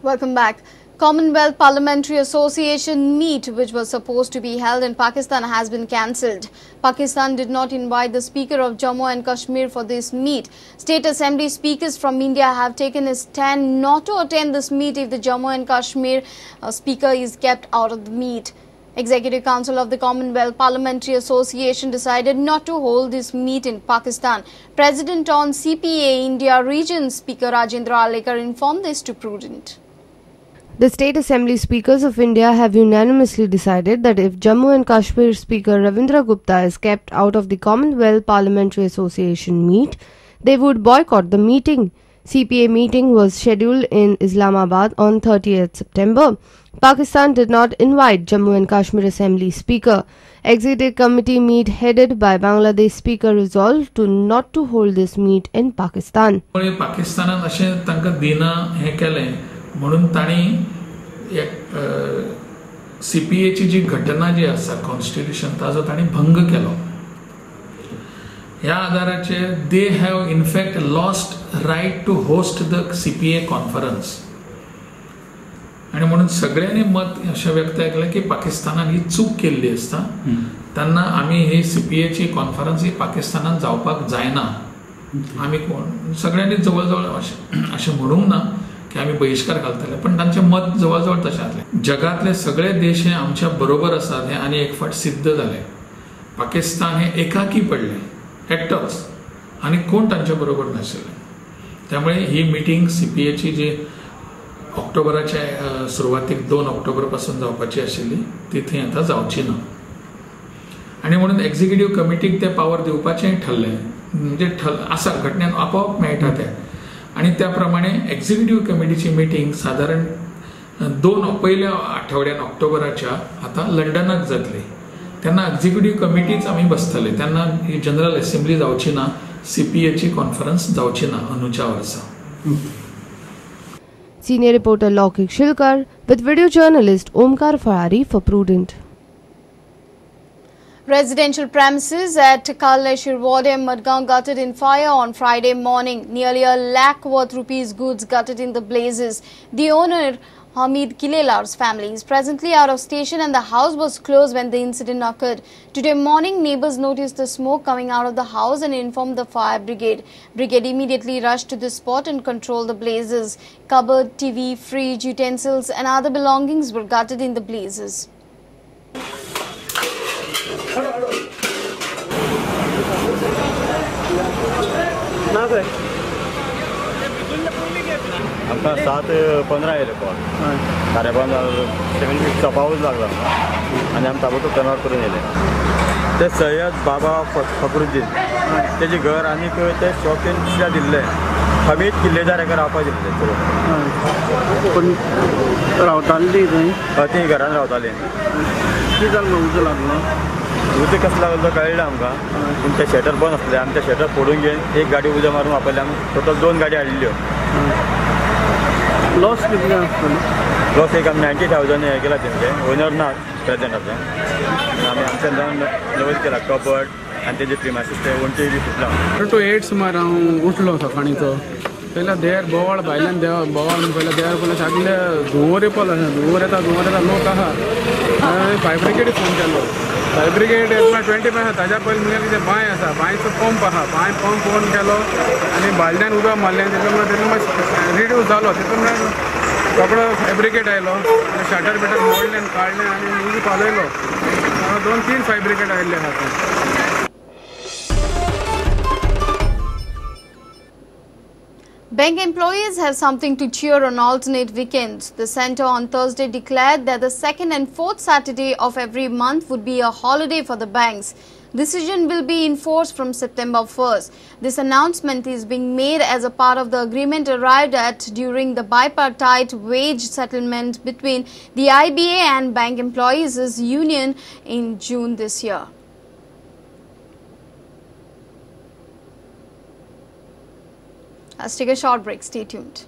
Welcome back. Commonwealth Parliamentary Association meet, which was supposed to be held in Pakistan, has been cancelled. Pakistan did not invite the Speaker of Jammu and Kashmir for this meet. State Assembly speakers from India have taken a stand not to attend this meet if the Jammu and Kashmir Speaker is kept out of the meet. Executive Council of the Commonwealth Parliamentary Association decided not to hold this meet in Pakistan. President on CPA India Region Speaker Rajendra Alekar informed this to Prudent. The State Assembly Speakers of India have unanimously decided that if Jammu and Kashmir Speaker Ravindra Gupta is kept out of the Commonwealth Parliamentary Association meet, they would boycott the meeting. CPA meeting was scheduled in Islamabad on 30th September. Pakistan did not invite Jammu and Kashmir Assembly Speaker. Executive Committee meet headed by Bangladesh Speaker resolved to not to hold this meet in Pakistan. पाकिस्तानान अशें तांकां दिना हें केलें म्हणून तांणी सीपीएची जी घटना जी आसा constitution ताजो तांणी भंग केलो. ह्या आदाराचेर they have in fact lost right to host the CPA conference आणि म्हणून सगळ्यांनी मत अशें व्यक्त केलें की पाकिस्तानान ही चूक केल्ली आसता तेन्ना आमी ही सीपीएची कॉन्फरन्स ही पाकिस्तानान जावपाक जायना. आमी कोण सगळ्यांनी जवळ जवळ अशें म्हणूंक ना की आमी बहिष्कार घालतले, पण तांचें मत जवळ जवळ तशें जातलें. जगातले सगळे देश हे आमच्या बरोबर आसात हें आनी एक फावट सिद्ध जालें. पाकिस्तान हे एकाकी पडलें एकटोच आनी कोण तांच्या बरोबर नाशिल्लें. त्यामुळे ही मिटींग सीपीएची जी ऑक्टोबराच्या सुरवातीक 2 ऑक्टोबर पासून जावपाची आशिल्ली ती थंय आतां जावची ना. आनी म्हणून एक्झिक्युटीव कमिटीक ते पावर दिवपाचें ठरलें, म्हणजे आसा घटनेन आपोआप मेळटा तें. आणि त्याप्रमाणे एक्झिक्युटीव कमिटीची मिटींग साधारण 2 पहिल्या आठवड्यान ऑक्टोबराच्या आता लंडनात जातली. तेन्ना एक्झिक्युटीव कमिटीच आमी बसतले, तेन्ना ही जनरल असेंब्ली जावची ना, सीपीएची कॉन्फरन्स जावची ना अंदूच्या वर्सा. Senior reporter Laukik Shilkar with video journalist Omkar Farari for Prudent. Residential premises at Kaleshir Ward in Madgaon gutted in fire on Friday morning. Nearly a lakh worth rupees goods gutted in the blazes. The owner, Hamid Kilelar's family, is presently out of station and the house was closed when the incident occurred. Today morning, neighbors noticed the smoke coming out of the house and informed the fire brigade. Brigade immediately rushed to the spot and controlled the blazes. Cupboard, TV, fridge, utensils and other belongings were gutted in the blazes. आमकां 7:15 येयले call. 15:30 7 वीकचा पाऊस लागला आणि आमी ताबडतोब turn करून येयले. ते सय्यद बाबा फखरुद्दीन तेजे घर आनी ते शॉपीन दुसऱ्या दिल्ले हमीद किल्लेदार हेका रावपाक दिल्ले. पण रावताली ती घरान रावताली. कितें जालें उजो लागलो? उदक कसं लागलो तो कळ्ळें आमकां, पूण ते शटर बंद आसले. आमी ते शटर फोडून घेवन एक गाडी उजो मारून वापरले. आमी टोटल 2 गाडी हाडिल्ल्यो. लॉस कितले आसतलो? लॉस एक आमी 90,000 हे केला तेंचे. ओनर ना प्रेजेंट आतां. आमी आमच्यान जावन नवज केला कबड आनी तेजे प्रिमासीस ते वणटी बी सुटला. 8 सुमार हांव उठलो सकाळीचो. पयला देर बोवाळ भायल्यान बोवाळ पयला देर पयला सगळे धुंवर येपलो. धुंवर येता लोक आहा. फायर ब्रिगेडी फोन केलो. फायर ब्रिगेड येतना 20 मिनट ताज्या पयलीं म्हणलें कितें बांय आसा, बांयचो पंप आहा. पंप फोन केलो आनी बालद्यान उदक मारलें. तितून मातशें रिड्यूस जालो. तितून कपडो फायर ब्रिगेड आयलो आनी शटर बिटर मोडलें काडलें आनी उदक पालयलो. 2-3 फायर ब्रिगेड आयिल्ले आहा. Bank employees have something to cheer on alternate weekends. The centre on Thursday declared that the 2nd and 4th Saturday of every month would be a holiday for the banks. Decision will be enforced from September 1st. This announcement is being made as a part of the agreement arrived at during the bipartite wage settlement between the IBA and Bank Employees Union in June this year. Let's take a short break. Stay tuned.